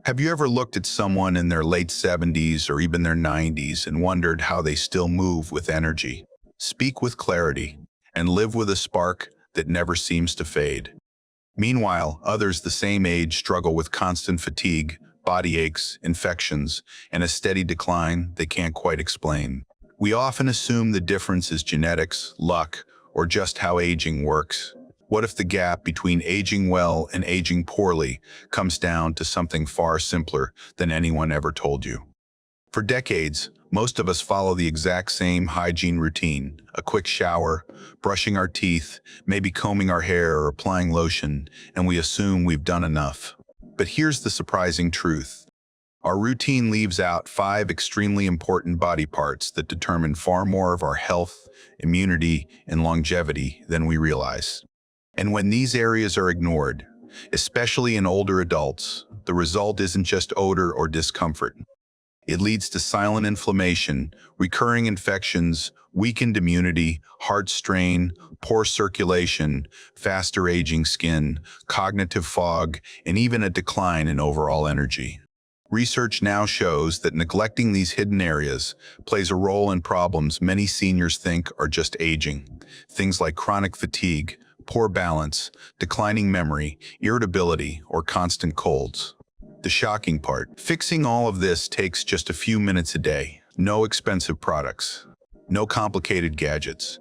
Have you ever looked at someone in their late 70s or even their 90s and wondered how they still move with energy, speak with clarity, and live with a spark that never seems to fade? Meanwhile, others the same age struggle with constant fatigue, body aches, infections, and a steady decline they can't quite explain. We often assume the difference is genetics, luck, or just how aging works. What if the gap between aging well and aging poorly comes down to something far simpler than anyone ever told you? For decades, most of us follow the exact same hygiene routine: a quick shower, brushing our teeth, maybe combing our hair or applying lotion, and we assume we've done enough. But here's the surprising truth. Our routine leaves out 5 extremely important body parts that determine far more of our health, immunity, and longevity than we realize. And when these areas are ignored, especially in older adults, the result isn't just odor or discomfort. It leads to silent inflammation, recurring infections, weakened immunity, heart strain, poor circulation, faster aging skin, cognitive fog, and even a decline in overall energy. Research now shows that neglecting these hidden areas plays a role in problems many seniors think are just aging. Things like chronic fatigue, poor balance, declining memory, irritability, or constant colds. The shocking part: fixing all of this takes just a few minutes a day. No expensive products, no complicated gadgets,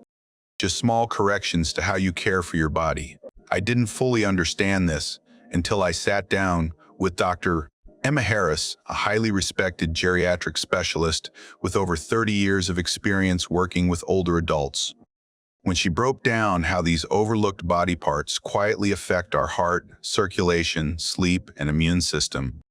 just small corrections to how you care for your body. I didn't fully understand this until I sat down with Dr. Emma Harris, a highly respected geriatric specialist with over 30 years of experience working with older adults. When she broke down how these overlooked body parts quietly affect our heart, circulation, sleep, and immune system,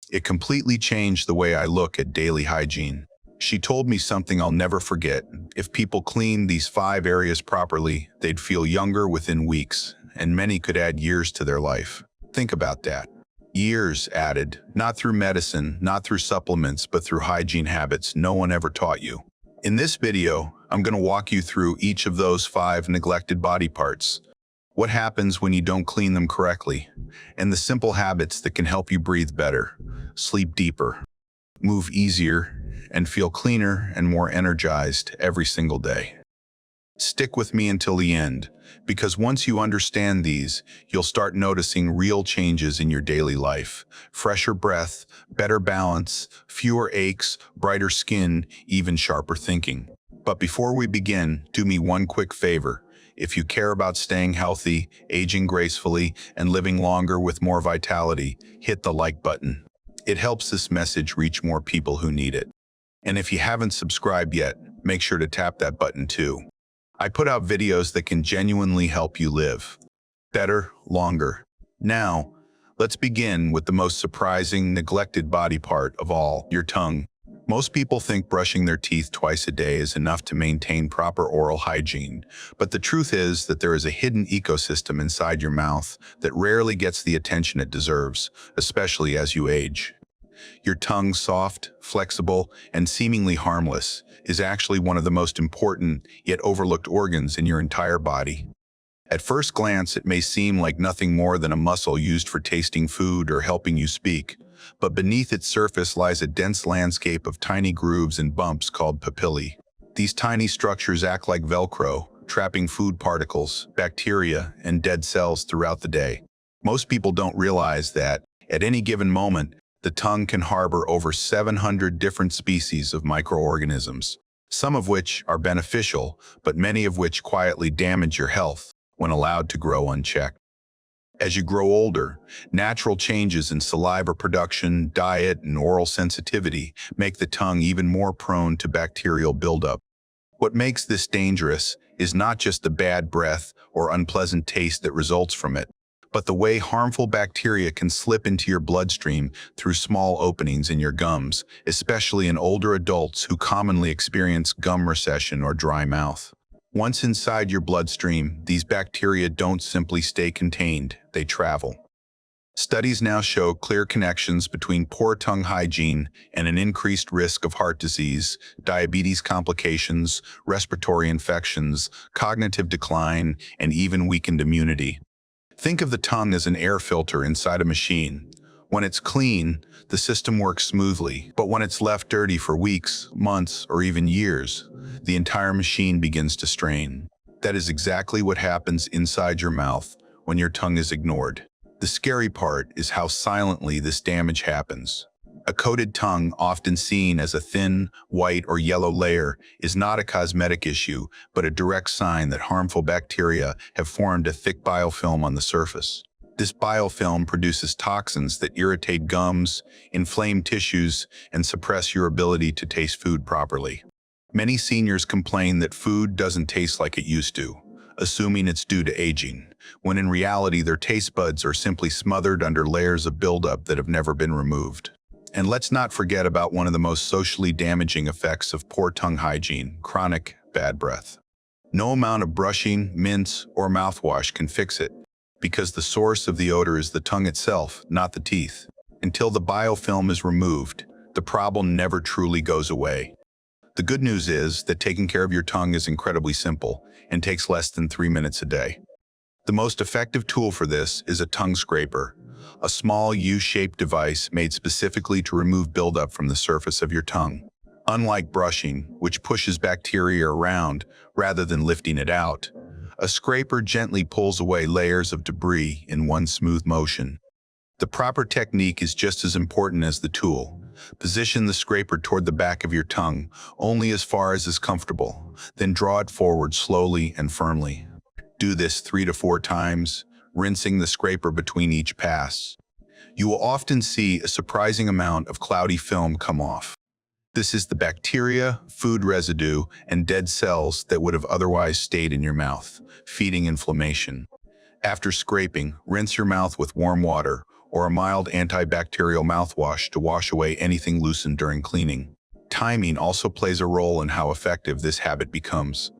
it completely changed the way I look at daily hygiene. She told me something I'll never forget. If people cleaned these 5 areas properly, they'd feel younger within weeks, and many could add years to their life. Think about that. Years added, not through medicine, not through supplements, but through hygiene habits no one ever taught you. In this video, I'm going to walk you through each of those 5 neglected body parts, what happens when you don't clean them correctly, and the simple habits that can help you breathe better, sleep deeper, move easier, and feel cleaner and more energized every single day. Stick with me until the end, because once you understand these, you'll start noticing real changes in your daily life. Fresher breath, better balance, fewer aches, brighter skin, even sharper thinking. But before we begin, do me one quick favor. If you care about staying healthy, aging gracefully, and living longer with more vitality, hit the like button. It helps this message reach more people who need it. And if you haven't subscribed yet, make sure to tap that button too. I put out videos that can genuinely help you live better, longer. Now, let's begin with the most surprising, neglected body part of all: your tongue. Most people think brushing their teeth twice a day is enough to maintain proper oral hygiene, but the truth is that there is a hidden ecosystem inside your mouth that rarely gets the attention it deserves, especially as you age. Your tongue, soft, flexible, and seemingly harmless, is actually one of the most important yet overlooked organs in your entire body. At first glance, it may seem like nothing more than a muscle used for tasting food or helping you speak, but beneath its surface lies a dense landscape of tiny grooves and bumps called papillae. These tiny structures act like Velcro, trapping food particles, bacteria, and dead cells throughout the day. Most people don't realize that, at any given moment, the tongue can harbor over 700 different species of microorganisms, some of which are beneficial, but many of which quietly damage your health when allowed to grow unchecked. As you grow older, natural changes in saliva production, diet, and oral sensitivity make the tongue even more prone to bacterial buildup. What makes this dangerous is not just the bad breath or unpleasant taste that results from it, but the way harmful bacteria can slip into your bloodstream through small openings in your gums, especially in older adults who commonly experience gum recession or dry mouth. Once inside your bloodstream, these bacteria don't simply stay contained, they travel. Studies now show clear connections between poor tongue hygiene and an increased risk of heart disease, diabetes complications, respiratory infections, cognitive decline, and even weakened immunity. Think of the tongue as an air filter inside a machine. When it's clean, the system works smoothly, but when it's left dirty for weeks, months, or even years, the entire machine begins to strain. That is exactly what happens inside your mouth when your tongue is ignored. The scary part is how silently this damage happens. A coated tongue, often seen as a thin, white or yellow layer, is not a cosmetic issue, but a direct sign that harmful bacteria have formed a thick biofilm on the surface. This biofilm produces toxins that irritate gums, inflame tissues, and suppress your ability to taste food properly. Many seniors complain that food doesn't taste like it used to, assuming it's due to aging, when in reality their taste buds are simply smothered under layers of buildup that have never been removed. And let's not forget about one of the most socially damaging effects of poor tongue hygiene: chronic bad breath. No amount of brushing, mints, or mouthwash can fix it, because the source of the odor is the tongue itself, not the teeth. Until the biofilm is removed, the problem never truly goes away. The good news is that taking care of your tongue is incredibly simple and takes less than 3 minutes a day. The most effective tool for this is a tongue scraper, a small U-shaped device made specifically to remove buildup from the surface of your tongue. Unlike brushing, which pushes bacteria around rather than lifting it out, a scraper gently pulls away layers of debris in one smooth motion. The proper technique is just as important as the tool. Position the scraper toward the back of your tongue, only as far as is comfortable, then draw it forward slowly and firmly. Do this 3 to 4 times, rinsing the scraper between each pass. You will often see a surprising amount of cloudy film come off. This is the bacteria, food residue, and dead cells that would have otherwise stayed in your mouth, feeding inflammation. After scraping, rinse your mouth with warm water or a mild antibacterial mouthwash to wash away anything loosened during cleaning. Timing also plays a role in how effective this habit becomes.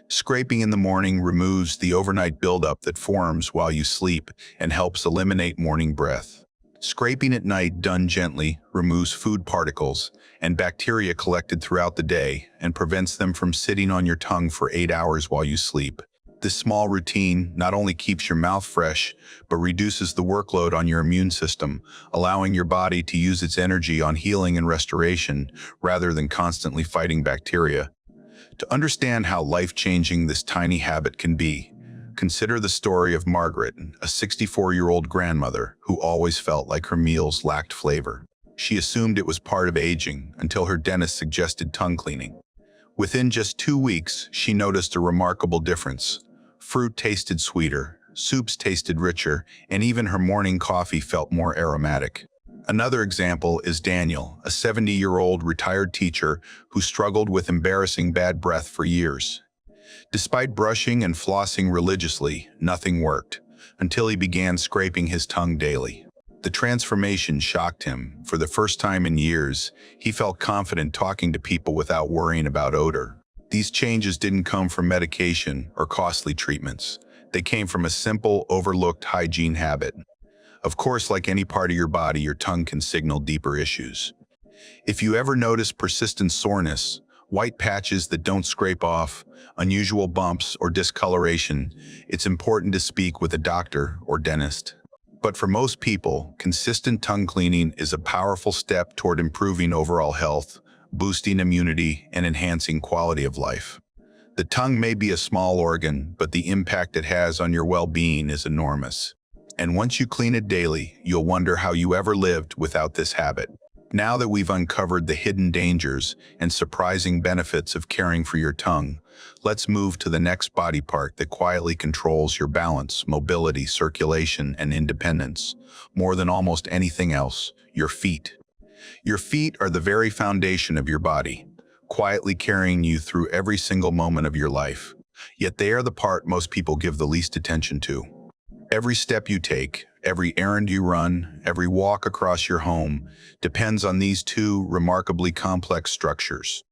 Scraping in the morning removes the overnight buildup that forms while you sleep and helps eliminate morning breath. Scraping at night, done gently, removes food particles and bacteria collected throughout the day and prevents them from sitting on your tongue for 8 hours while you sleep. This small routine not only keeps your mouth fresh, but reduces the workload on your immune system, allowing your body to use its energy on healing and restoration rather than constantly fighting bacteria. To understand how life-changing this tiny habit can be, consider the story of Margaret, a 64-year-old grandmother who always felt like her meals lacked flavor. She assumed it was part of aging until her dentist suggested tongue cleaning. Within just 2 weeks, she noticed a remarkable difference. Fruit tasted sweeter, soups tasted richer, and even her morning coffee felt more aromatic. Another example is Daniel, a 70-year-old retired teacher who struggled with embarrassing bad breath for years. Despite brushing and flossing religiously, nothing worked, until he began scraping his tongue daily. The transformation shocked him. For the first time in years, he felt confident talking to people without worrying about odor. These changes didn't come from medication or costly treatments. They came from a simple, overlooked hygiene habit. Of course, like any part of your body, your tongue can signal deeper issues. If you ever notice persistent soreness, white patches that don't scrape off, unusual bumps, or discoloration, it's important to speak with a doctor or dentist. But for most people, consistent tongue cleaning is a powerful step toward improving overall health, boosting immunity, and enhancing quality of life. The tongue may be a small organ, but the impact it has on your well-being is enormous. And once you clean it daily, you'll wonder how you ever lived without this habit. Now that we've uncovered the hidden dangers and surprising benefits of caring for your tongue, let's move to the next body part that quietly controls your balance, mobility, circulation, and independence. More than almost anything else, your feet. Your feet are the very foundation of your body, quietly carrying you through every single moment of your life. Yet they are the part most people give the least attention to. Every step you take, every errand you run, every walk across your home depends on these two remarkably complex structures.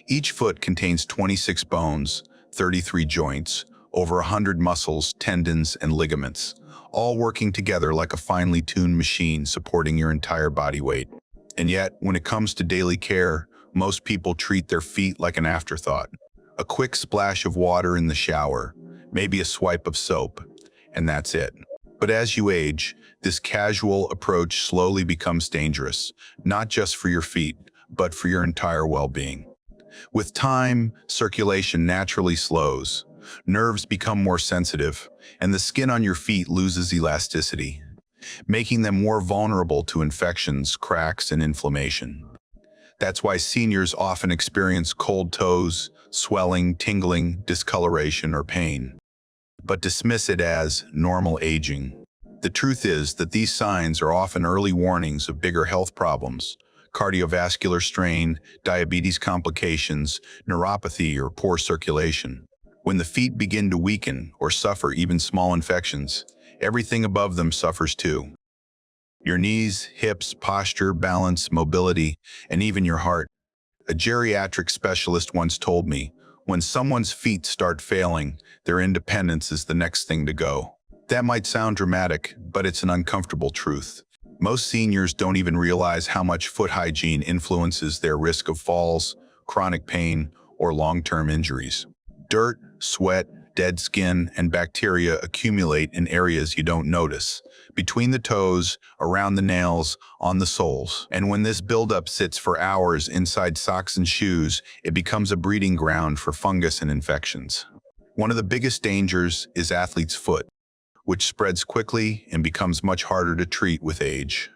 Each foot contains 26 bones, 33 joints, over 100 muscles, tendons, and ligaments, all working together like a finely tuned machine supporting your entire body weight. And yet, when it comes to daily care, most people treat their feet like an afterthought. A quick splash of water in the shower, maybe a swipe of soap, and that's it. But as you age, This casual approach slowly becomes dangerous, not just for your feet, but for your entire well-being. With time, circulation naturally slows, nerves become more sensitive, and the skin on your feet loses elasticity, making them more vulnerable to infections, cracks, and inflammation. That's why seniors often experience cold toes, swelling, tingling, discoloration, or pain, but dismiss it as normal aging. The truth is that these signs are often early warnings of bigger health problems: cardiovascular strain, diabetes complications, neuropathy, or poor circulation. When the feet begin to weaken or suffer even small infections, everything above them suffers too. Your knees, hips, posture, balance, mobility, and even your heart. A geriatric specialist once told me, when someone's feet start failing, their independence is the next thing to go. That might sound dramatic, but it's an uncomfortable truth. Most seniors don't even realize how much foot hygiene influences their risk of falls, chronic pain, or long-term injuries. Dirt, sweat, dead skin, and bacteria accumulate in areas you don't notice, between the toes, around the nails, on the soles. And when this buildup sits for hours inside socks and shoes, it becomes a breeding ground for fungus and infections. One of the biggest dangers is athlete's foot, which spreads quickly and becomes much harder to treat with age.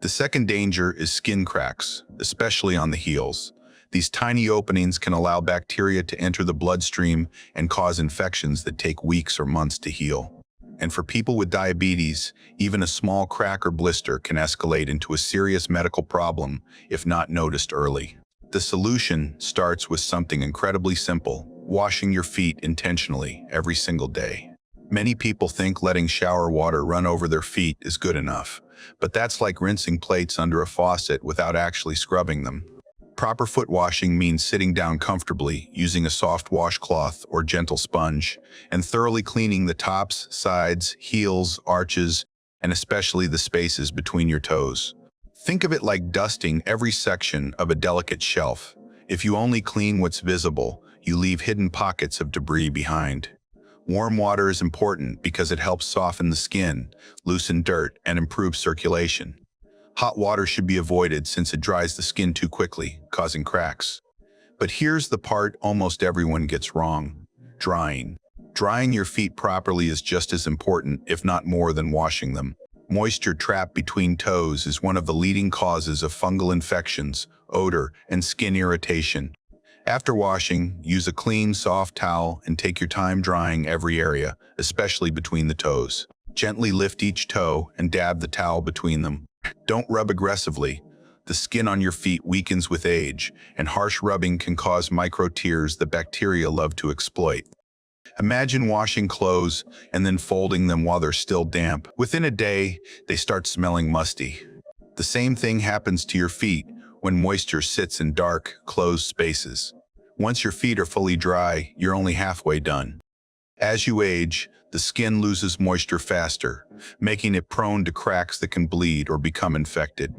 The second danger is skin cracks, especially on the heels. These tiny openings can allow bacteria to enter the bloodstream and cause infections that take weeks or months to heal. And for people with diabetes, even a small crack or blister can escalate into a serious medical problem if not noticed early. The solution starts with something incredibly simple: washing your feet intentionally every single day. Many people think letting shower water run over their feet is good enough, but that's like rinsing plates under a faucet without actually scrubbing them. Proper foot washing means sitting down comfortably, using a soft washcloth or gentle sponge, and thoroughly cleaning the tops, sides, heels, arches, and especially the spaces between your toes. Think of it like dusting every section of a delicate shelf. If you only clean what's visible, you leave hidden pockets of debris behind. Warm water is important because it helps soften the skin, loosen dirt, and improve circulation. Hot water should be avoided since it dries the skin too quickly, causing cracks. But here's the part almost everyone gets wrong: drying. Drying your feet properly is just as important, if not more, than washing them. Moisture trapped between toes is one of the leading causes of fungal infections, odor, and skin irritation. After washing, use a clean, soft towel and take your time drying every area, especially between the toes. Gently lift each toe and dab the towel between them. Don't rub aggressively. The skin on your feet weakens with age, and harsh rubbing can cause micro tears that bacteria love to exploit. Imagine washing clothes and then folding them while they're still damp. Within a day, they start smelling musty. The same thing happens to your feet when moisture sits in dark, closed spaces. Once your feet are fully dry, you're only halfway done. As you age, the skin loses moisture faster, making it prone to cracks that can bleed or become infected.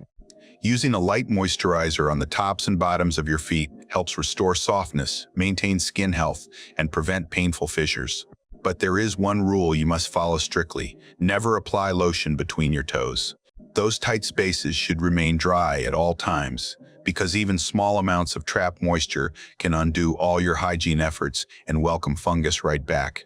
Using a light moisturizer on the tops and bottoms of your feet helps restore softness, maintain skin health, and prevent painful fissures. But there is one rule you must follow strictly: never apply lotion between your toes. Those tight spaces should remain dry at all times, because even small amounts of trapped moisture can undo all your hygiene efforts and welcome fungus right back.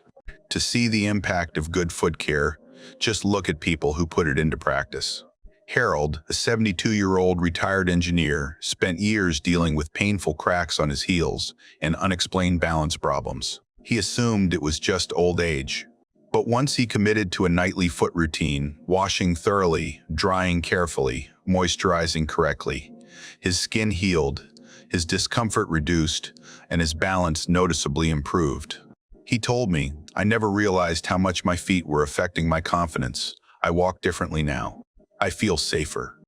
To see the impact of good foot care, just look at people who put it into practice. Harold, a 72-year-old retired engineer, spent years dealing with painful cracks on his heels and unexplained balance problems. He assumed it was just old age. But once he committed to a nightly foot routine, washing thoroughly, drying carefully, moisturizing correctly, his skin healed, his discomfort reduced, and his balance noticeably improved. He told me, "I never realized how much my feet were affecting my confidence. I walk differently now. I feel safer."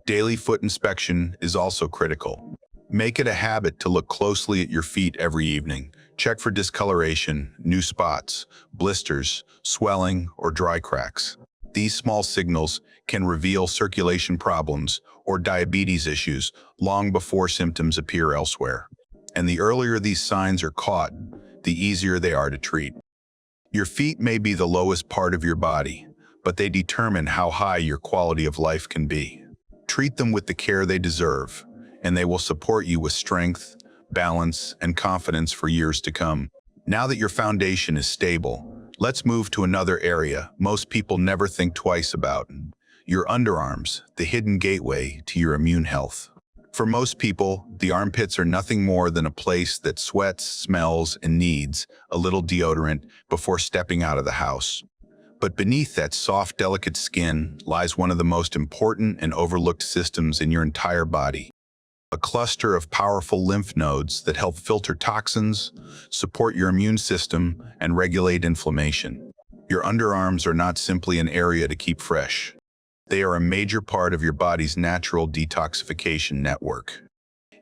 Daily foot inspection is also critical. Make it a habit to look closely at your feet every evening. Check for discoloration, new spots, blisters, swelling, or dry cracks. These small signals can reveal circulation problems or diabetes issues long before symptoms appear elsewhere. And the earlier these signs are caught, the easier they are to treat. Your feet may be the lowest part of your body, but they determine how high your quality of life can be. Treat them with the care they deserve, and they will support you with strength, balance, and confidence for years to come. Now that your foundation is stable, let's move to another area most people never think twice about: your underarms, the hidden gateway to your immune health. For most people, the armpits are nothing more than a place that sweats, smells, and needs a little deodorant before stepping out of the house. But beneath that soft, delicate skin lies one of the most important and overlooked systems in your entire body. A cluster of powerful lymph nodes that help filter toxins, support your immune system, and regulate inflammation. Your underarms are not simply an area to keep fresh. They are a major part of your body's natural detoxification network.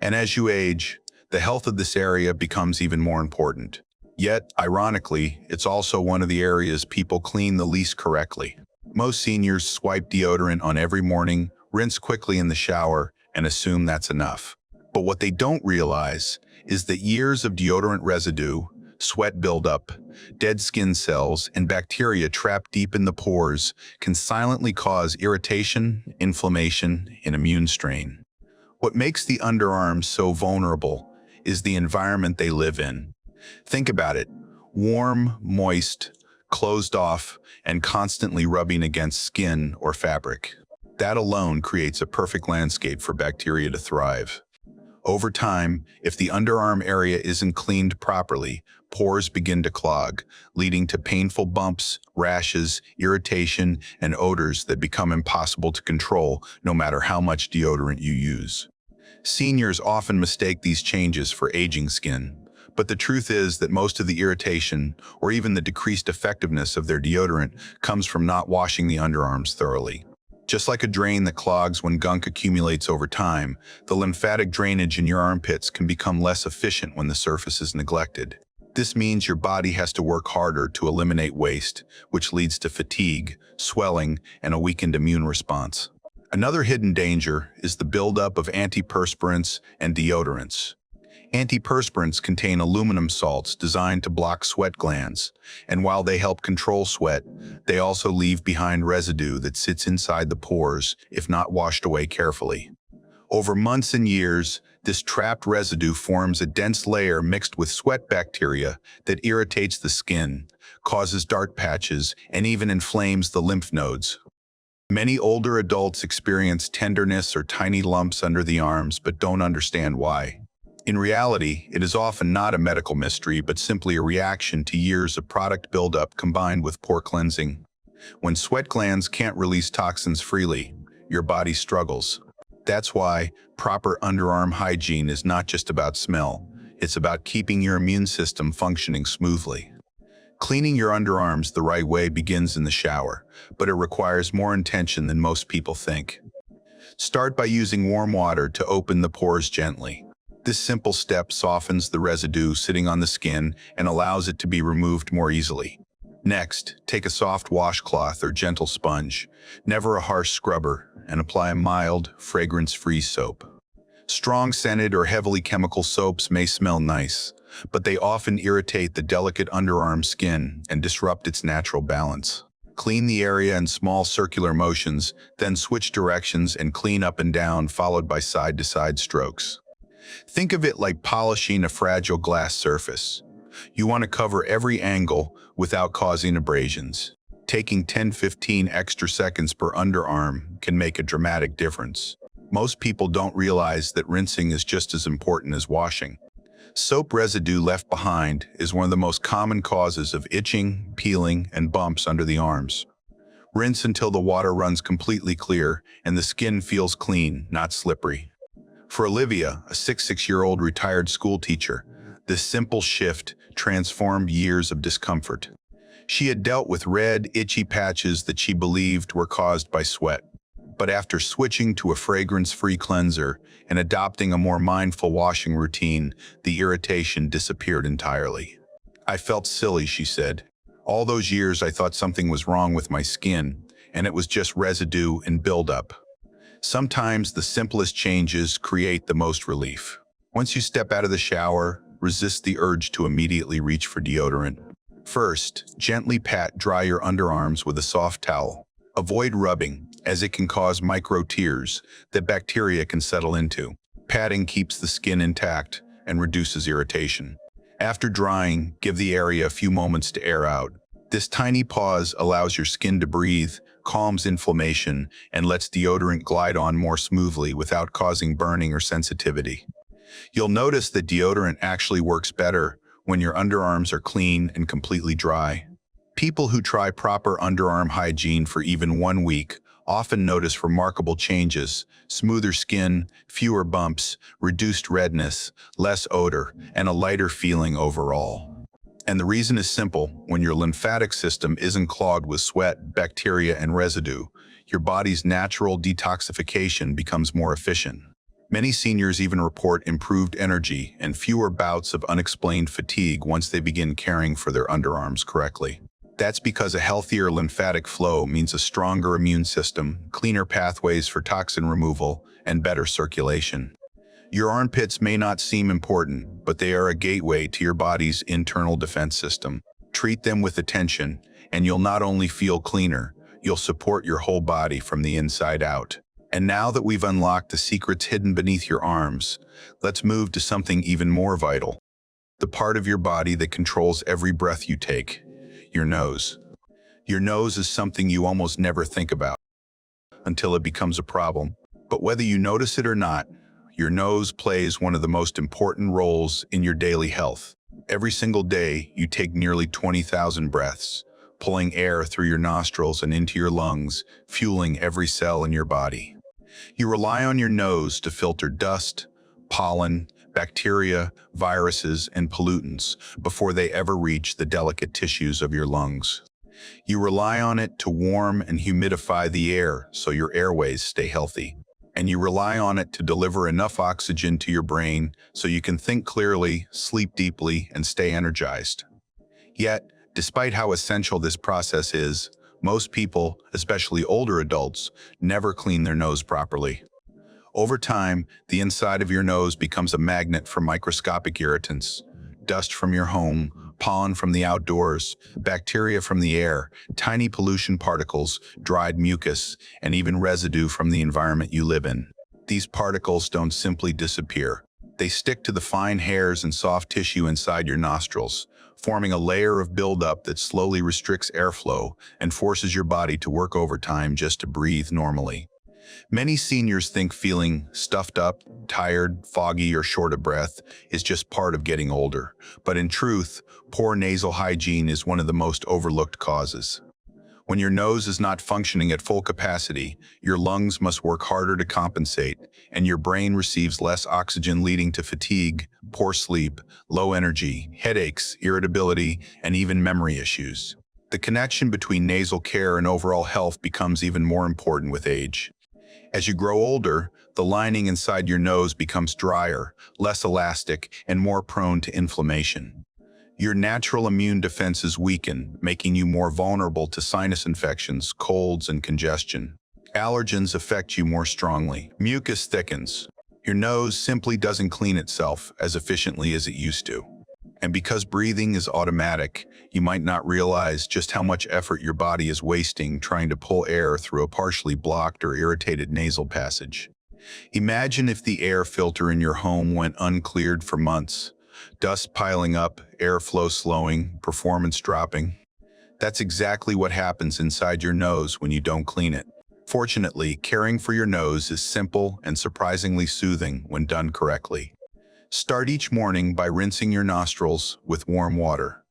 And as you age, the health of this area becomes even more important. Yet, ironically, it's also one of the areas people clean the least correctly. Most seniors swipe deodorant on every morning, rinse quickly in the shower, and assume that's enough. But what they don't realize is that years of deodorant residue, sweat buildup, dead skin cells, and bacteria trapped deep in the pores can silently cause irritation, inflammation, and immune strain. What makes the underarms so vulnerable is the environment they live in. Think about it: warm, moist, closed off, and constantly rubbing against skin or fabric. That alone creates a perfect landscape for bacteria to thrive. Over time, if the underarm area isn't cleaned properly, pores begin to clog, leading to painful bumps, rashes, irritation, and odors that become impossible to control no matter how much deodorant you use. Seniors often mistake these changes for aging skin, but the truth is that most of the irritation, or even the decreased effectiveness of their deodorant, comes from not washing the underarms thoroughly. Just like a drain that clogs when gunk accumulates over time, the lymphatic drainage in your armpits can become less efficient when the surface is neglected. This means your body has to work harder to eliminate waste, which leads to fatigue, swelling, and a weakened immune response. Another hidden danger is the buildup of antiperspirants and deodorants. Antiperspirants contain aluminum salts designed to block sweat glands, and while they help control sweat, they also leave behind residue that sits inside the pores if not washed away carefully. Over months and years, this trapped residue forms a dense layer mixed with sweat bacteria that irritates the skin, causes dark patches, and even inflames the lymph nodes. Many older adults experience tenderness or tiny lumps under the arms but don't understand why. In reality, it is often not a medical mystery, but simply a reaction to years of product buildup combined with poor cleansing. When sweat glands can't release toxins freely, your body struggles. That's why proper underarm hygiene is not just about smell, it's about keeping your immune system functioning smoothly. Cleaning your underarms the right way begins in the shower, but it requires more intention than most people think. Start by using warm water to open the pores gently. This simple step softens the residue sitting on the skin and allows it to be removed more easily. Next, take a soft washcloth or gentle sponge, never a harsh scrubber, and apply a mild, fragrance-free soap. Strong scented or heavily chemical soaps may smell nice, but they often irritate the delicate underarm skin and disrupt its natural balance. Clean the area in small circular motions, then switch directions and clean up and down, followed by side-to-side strokes. Think of it like polishing a fragile glass surface. You want to cover every angle without causing abrasions. Taking 10-15 extra seconds per underarm can make a dramatic difference. Most people don't realize that rinsing is just as important as washing. Soap residue left behind is one of the most common causes of itching, peeling, and bumps under the arms. Rinse until the water runs completely clear and the skin feels clean, not slippery. For Olivia, a 66-year-old retired school teacher, this simple shift transformed years of discomfort. She had dealt with red, itchy patches that she believed were caused by sweat. But after switching to a fragrance-free cleanser and adopting a more mindful washing routine, the irritation disappeared entirely. "I felt silly," she said. "All those years I thought something was wrong with my skin, and it was just residue and buildup." Sometimes the simplest changes create the most relief. Once you step out of the shower, resist the urge to immediately reach for deodorant. First, gently pat dry your underarms with a soft towel. Avoid rubbing, as it can cause micro tears that bacteria can settle into. Patting keeps the skin intact and reduces irritation. After drying, give the area a few moments to air out. This tiny pause allows your skin to breathe, calms inflammation, and lets deodorant glide on more smoothly without causing burning or sensitivity. You'll notice that deodorant actually works better when your underarms are clean and completely dry. People who try proper underarm hygiene for even 1 week often notice remarkable changes: smoother skin, fewer bumps, reduced redness, less odor, and a lighter feeling overall. And the reason is simple: when your lymphatic system isn't clogged with sweat, bacteria, and residue, your body's natural detoxification becomes more efficient. Many seniors even report improved energy and fewer bouts of unexplained fatigue once they begin caring for their underarms correctly. That's because a healthier lymphatic flow means a stronger immune system, cleaner pathways for toxin removal, and better circulation. Your armpits may not seem important, but they are a gateway to your body's internal defense system. Treat them with attention, and you'll not only feel cleaner, you'll support your whole body from the inside out. And now that we've unlocked the secrets hidden beneath your arms, let's move to something even more vital: the part of your body that controls every breath you take: your nose. Your nose is something you almost never think about until it becomes a problem. But whether you notice it or not, your nose plays one of the most important roles in your daily health. Every single day, you take nearly 20,000 breaths, pulling air through your nostrils and into your lungs, fueling every cell in your body. You rely on your nose to filter dust, pollen, bacteria, viruses, and pollutants before they ever reach the delicate tissues of your lungs. You rely on it to warm and humidify the air so your airways stay healthy. And you rely on it to deliver enough oxygen to your brain so you can think clearly, sleep deeply, and stay energized. Yet, despite how essential this process is, most people, especially older adults, never clean their nose properly. Over time, the inside of your nose becomes a magnet for microscopic irritants: dust from your home, pollen from the outdoors, bacteria from the air, tiny pollution particles, dried mucus, and even residue from the environment you live in. These particles don't simply disappear. They stick to the fine hairs and soft tissue inside your nostrils, forming a layer of buildup that slowly restricts airflow and forces your body to work overtime just to breathe normally. Many seniors think feeling stuffed up, tired, foggy, or short of breath is just part of getting older. But in truth, poor nasal hygiene is one of the most overlooked causes. When your nose is not functioning at full capacity, your lungs must work harder to compensate, and your brain receives less oxygen, leading to fatigue, poor sleep, low energy, headaches, irritability, and even memory issues. The connection between nasal care and overall health becomes even more important with age. As you grow older, the lining inside your nose becomes drier, less elastic, and more prone to inflammation. Your natural immune defenses weaken, making you more vulnerable to sinus infections, colds, and congestion. Allergens affect you more strongly. Mucus thickens. Your nose simply doesn't clean itself as efficiently as it used to. And because breathing is automatic, you might not realize just how much effort your body is wasting trying to pull air through a partially blocked or irritated nasal passage. Imagine if the air filter in your home went uncleared for months. Dust piling up, airflow slowing, performance dropping. That's exactly what happens inside your nose when you don't clean it. Fortunately, caring for your nose is simple and surprisingly soothing when done correctly. Start each morning by rinsing your nostrils with warm water.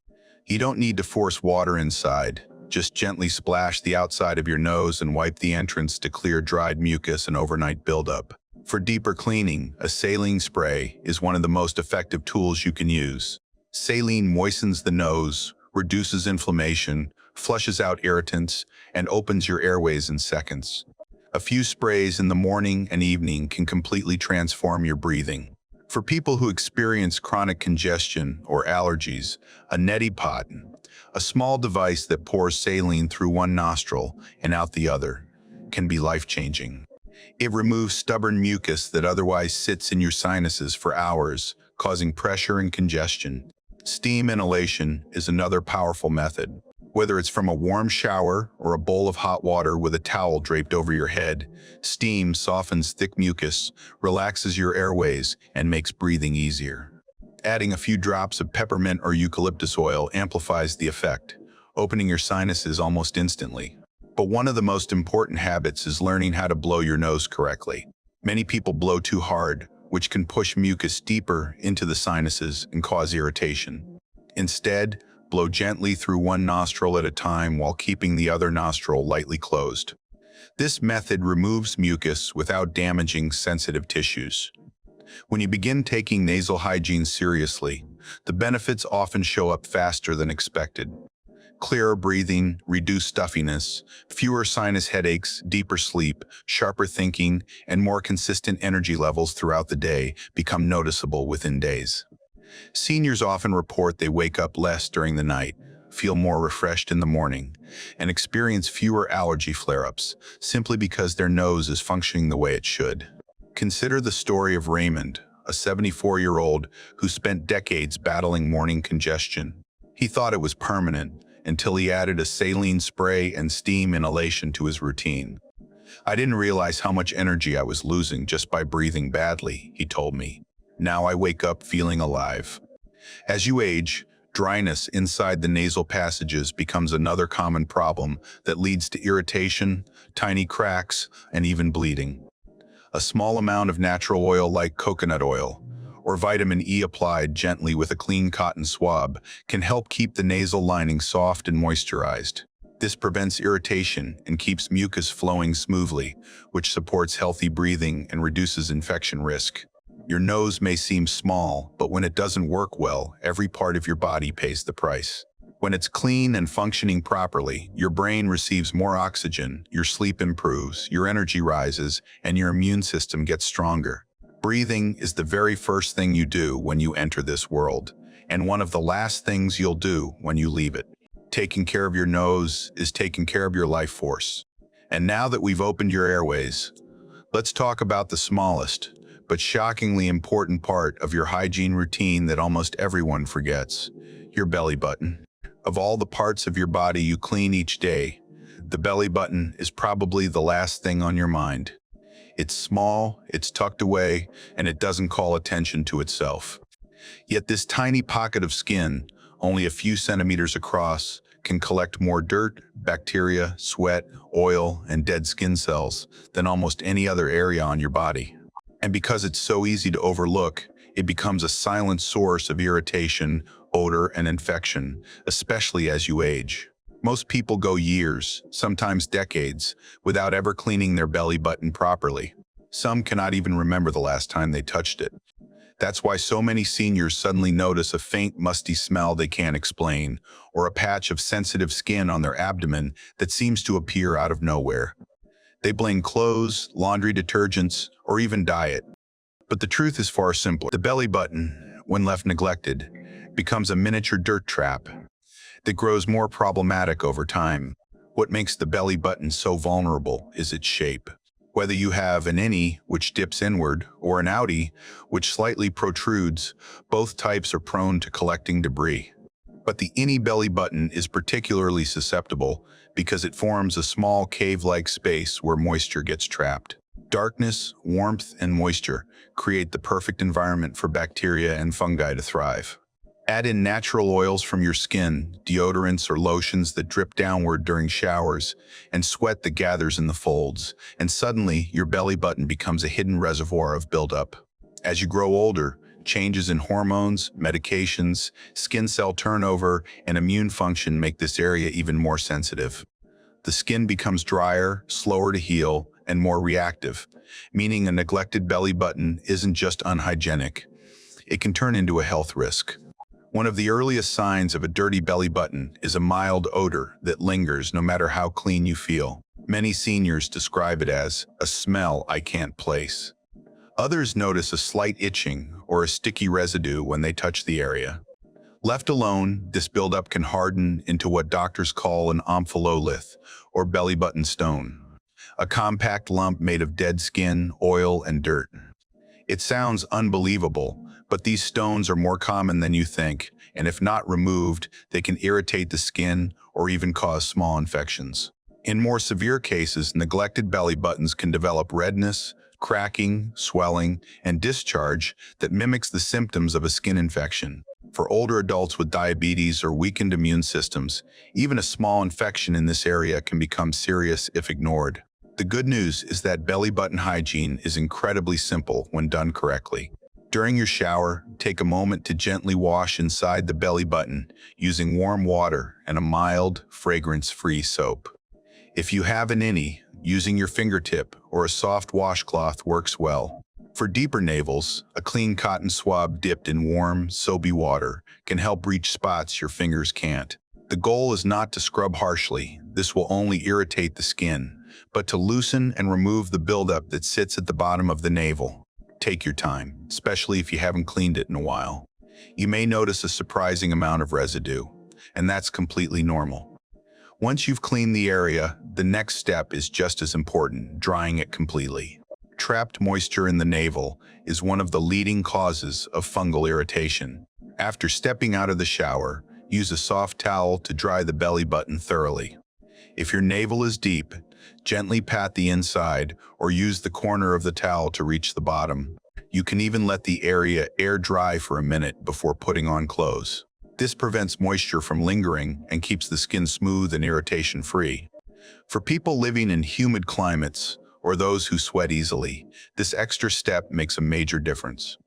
You don't need to force water inside. Just gently splash the outside of your nose and wipe the entrance to clear dried mucus and overnight buildup. For deeper cleaning, a saline spray is one of the most effective tools you can use. Saline moistens the nose, reduces inflammation, flushes out irritants, and opens your airways in seconds. A few sprays in the morning and evening can completely transform your breathing. For people who experience chronic congestion or allergies, a neti pot, a small device that pours saline through one nostril and out the other, can be life-changing. It removes stubborn mucus that otherwise sits in your sinuses for hours, causing pressure and congestion. Steam inhalation is another powerful method. Whether it's from a warm shower or a bowl of hot water with a towel draped over your head, steam softens thick mucus, relaxes your airways, and makes breathing easier. Adding a few drops of peppermint or eucalyptus oil amplifies the effect, opening your sinuses almost instantly. But one of the most important habits is learning how to blow your nose correctly. Many people blow too hard, which can push mucus deeper into the sinuses and cause irritation. Instead, blow gently through one nostril at a time while keeping the other nostril lightly closed. This method removes mucus without damaging sensitive tissues. When you begin taking nasal hygiene seriously, the benefits often show up faster than expected. Clearer breathing, reduced stuffiness, fewer sinus headaches, deeper sleep, sharper thinking, and more consistent energy levels throughout the day become noticeable within days. Seniors often report they wake up less during the night, feel more refreshed in the morning, and experience fewer allergy flare-ups, simply because their nose is functioning the way it should. Consider the story of Raymond, a 74-year-old who spent decades battling morning congestion. He thought it was permanent until he added a saline spray and steam inhalation to his routine. "I didn't realize how much energy I was losing just by breathing badly," he told me. "Now I wake up feeling alive." As you age, dryness inside the nasal passages becomes another common problem that leads to irritation, tiny cracks, and even bleeding. A small amount of natural oil like coconut oil, or vitamin E applied gently with a clean cotton swab, can help keep the nasal lining soft and moisturized. This prevents irritation and keeps mucus flowing smoothly, which supports healthy breathing and reduces infection risk. Your nose may seem small, but when it doesn't work well, every part of your body pays the price. When it's clean and functioning properly, your brain receives more oxygen, your sleep improves, your energy rises, and your immune system gets stronger. Breathing is the very first thing you do when you enter this world, and one of the last things you'll do when you leave it. Taking care of your nose is taking care of your life force. And now that we've opened your airways, let's talk about the smallest, but shockingly important part of your hygiene routine that almost everyone forgets: your belly button. Of all the parts of your body you clean each day, the belly button is probably the last thing on your mind. It's small, it's tucked away, and it doesn't call attention to itself. Yet this tiny pocket of skin, only a few centimeters across, can collect more dirt, bacteria, sweat, oil, and dead skin cells than almost any other area on your body. And because it's so easy to overlook, it becomes a silent source of irritation, odor, and infection, especially as you age. Most people go years, sometimes decades, without ever cleaning their belly button properly. Some cannot even remember the last time they touched it. That's why so many seniors suddenly notice a faint, musty smell they can't explain, or a patch of sensitive skin on their abdomen that seems to appear out of nowhere. They blame clothes, laundry detergents, or even diet. But the truth is far simpler. The belly button, when left neglected, becomes a miniature dirt trap that grows more problematic over time. What makes the belly button so vulnerable is its shape. Whether you have an innie, which dips inward, or an outie, which slightly protrudes, both types are prone to collecting debris. But the innie belly button is particularly susceptible because it forms a small cave-like space where moisture gets trapped. Darkness, warmth, and moisture create the perfect environment for bacteria and fungi to thrive. Add in natural oils from your skin, deodorants or lotions that drip downward during showers, and sweat that gathers in the folds, and suddenly your belly button becomes a hidden reservoir of buildup. As you grow older, changes in hormones, medications, skin cell turnover, and immune function make this area even more sensitive. The skin becomes drier, slower to heal, and more reactive, meaning a neglected belly button isn't just unhygienic. It can turn into a health risk. One of the earliest signs of a dirty belly button is a mild odor that lingers no matter how clean you feel. Many seniors describe it as a smell I can't place. Others notice a slight itching or a sticky residue when they touch the area. Left alone, this buildup can harden into what doctors call an omphaloolith, or belly button stone, a compact lump made of dead skin, oil, and dirt. It sounds unbelievable, But these stones are more common than you think, and if not removed, they can irritate the skin or even cause small infections. In more severe cases, neglected belly buttons can develop redness, cracking, swelling, and discharge that mimics the symptoms of a skin infection. For older adults with diabetes or weakened immune systems, even a small infection in this area can become serious if ignored. The good news is that belly button hygiene is incredibly simple when done correctly. During your shower, take a moment to gently wash inside the belly button using warm water and a mild, fragrance-free soap. If you have an innie, using your fingertip or a soft washcloth works well. For deeper navels, a clean cotton swab dipped in warm, soapy water can help reach spots your fingers can't. The goal is not to scrub harshly, this will only irritate the skin, but to loosen and remove the buildup that sits at the bottom of the navel. Take your time, especially if you haven't cleaned it in a while. You may notice a surprising amount of residue, and that's completely normal. Once you've cleaned the area, the next step is just as important, drying it completely. Trapped moisture in the navel is one of the leading causes of fungal irritation. After stepping out of the shower, use a soft towel to dry the belly button thoroughly. If your navel is deep, gently pat the inside or use the corner of the towel to reach the bottom. You can even let the area air dry for a minute before putting on clothes. This prevents moisture from lingering and keeps the skin smooth and irritation-free. For people living in humid climates or those who sweat easily, this extra step makes a major difference.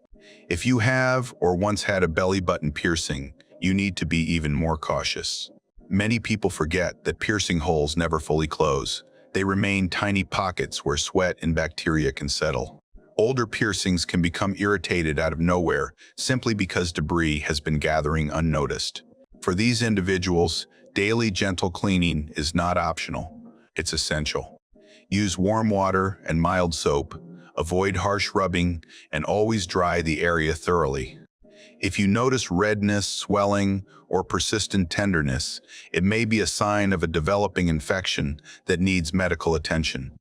If you have or once had a belly button piercing, you need to be even more cautious. Many people forget that piercing holes never fully close. They remain tiny pockets where sweat and bacteria can settle. Older piercings can become irritated out of nowhere simply because debris has been gathering unnoticed. For these individuals, daily gentle cleaning is not optional. It's essential. Use warm water and mild soap, avoid harsh rubbing, and always dry the area thoroughly. If you notice redness, swelling, or persistent tenderness, it may be a sign of a developing infection that needs medical attention.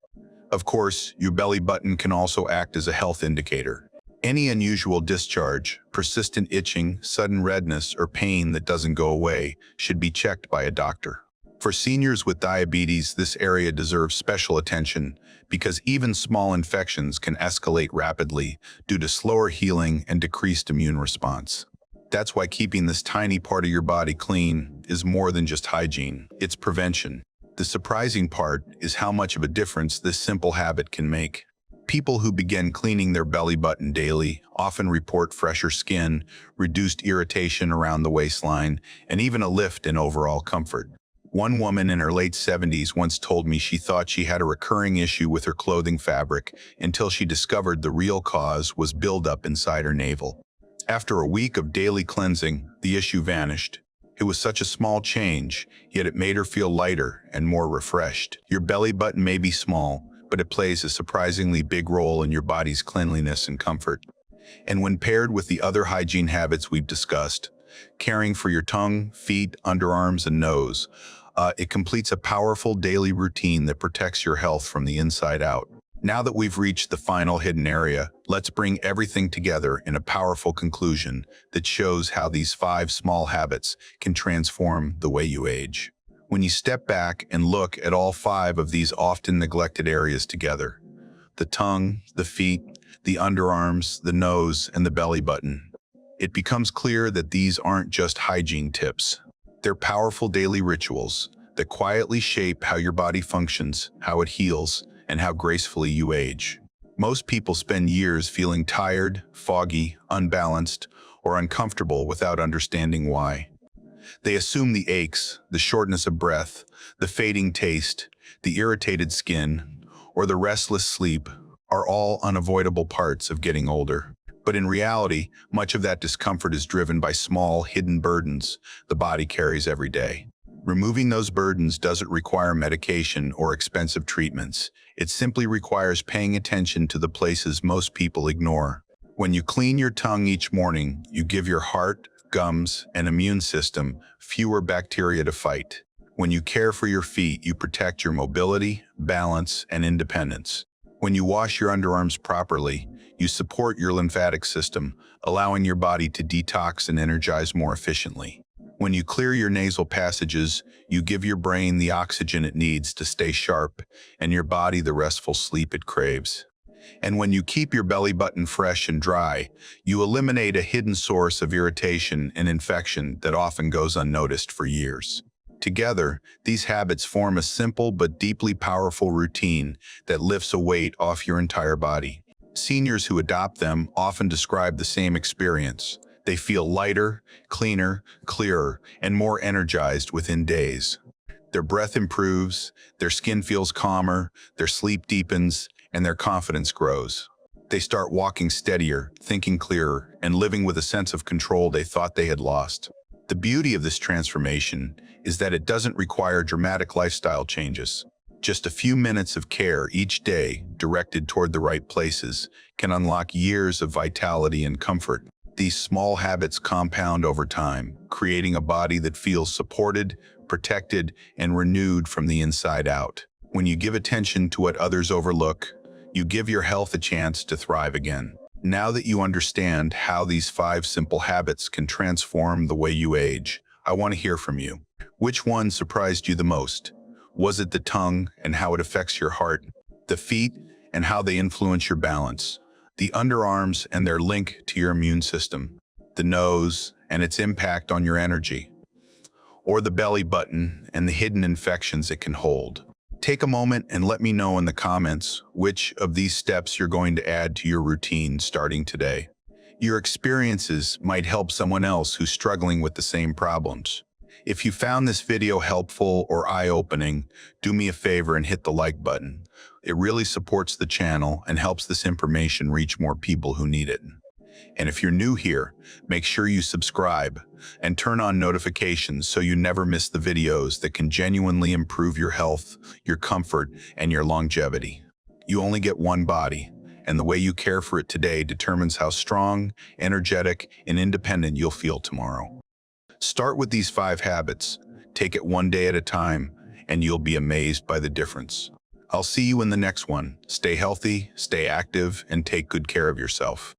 Of course, your belly button can also act as a health indicator. Any unusual discharge, persistent itching, sudden redness, or pain that doesn't go away should be checked by a doctor. For seniors with diabetes, this area deserves special attention because even small infections can escalate rapidly due to slower healing and decreased immune response. That's why keeping this tiny part of your body clean is more than just hygiene, it's prevention. The surprising part is how much of a difference this simple habit can make. People who begin cleaning their belly button daily often report fresher skin, reduced irritation around the waistline, and even a lift in overall comfort. One woman in her late 70s once told me she thought she had a recurring issue with her clothing fabric until she discovered the real cause was buildup inside her navel. After a week of daily cleansing, the issue vanished. It was such a small change, yet it made her feel lighter and more refreshed. Your belly button may be small, but it plays a surprisingly big role in your body's cleanliness and comfort. And when paired with the other hygiene habits we've discussed, caring for your tongue, feet, underarms, and nose, it completes a powerful daily routine that protects your health from the inside out. Now that we've reached the final hidden area, let's bring everything together in a powerful conclusion that shows how these 5 small habits can transform the way you age. When you step back and look at all 5 of these often neglected areas together, the tongue, the feet, the underarms, the nose, and the belly button, it becomes clear that these aren't just hygiene tips. They're powerful daily rituals that quietly shape how your body functions, how it heals, and how gracefully you age. Most people spend years feeling tired, foggy, unbalanced, or uncomfortable without understanding why. They assume the aches, the shortness of breath, the fading taste, the irritated skin, or the restless sleep are all unavoidable parts of getting older. But in reality, much of that discomfort is driven by small, hidden burdens the body carries every day. Removing those burdens doesn't require medication or expensive treatments. It simply requires paying attention to the places most people ignore. When you clean your tongue each morning, you give your heart, gums, and immune system fewer bacteria to fight. When you care for your feet, you protect your mobility, balance, and independence. When you wash your underarms properly, You support your lymphatic system, allowing your body to detox and energize more efficiently. When you clear your nasal passages, you give your brain the oxygen it needs to stay sharp and your body the restful sleep it craves. And when you keep your belly button fresh and dry, you eliminate a hidden source of irritation and infection that often goes unnoticed for years. Together, these habits form a simple but deeply powerful routine that lifts a weight off your entire body. Seniors who adopt them often describe the same experience. They feel lighter, cleaner, clearer, and more energized within days. Their breath improves, their skin feels calmer, their sleep deepens, and their confidence grows. They start walking steadier, thinking clearer, and living with a sense of control they thought they had lost. The beauty of this transformation is that it doesn't require dramatic lifestyle changes. Just a few minutes of care each day, directed toward the right places, can unlock years of vitality and comfort. These small habits compound over time, creating a body that feels supported, protected, and renewed from the inside out. When you give attention to what others overlook, you give your health a chance to thrive again. Now that you understand how these 5 simple habits can transform the way you age, I want to hear from you. Which one surprised you the most? Was it the tongue and how it affects your heart, the feet and how they influence your balance, the underarms and their link to your immune system, the nose and its impact on your energy, or the belly button and the hidden infections it can hold? Take a moment and let me know in the comments which of these steps you're going to add to your routine starting today. Your experiences might help someone else who's struggling with the same problems. If you found this video helpful or eye-opening, do me a favor and hit the like button. It really supports the channel and helps this information reach more people who need it. And if you're new here, make sure you subscribe and turn on notifications so you never miss the videos that can genuinely improve your health, your comfort, and your longevity. You only get one body, and the way you care for it today determines how strong, energetic, and independent you'll feel tomorrow. Start with these 5 habits, take it one day at a time, and you'll be amazed by the difference. I'll see you in the next one. Stay healthy, stay active, and take good care of yourself.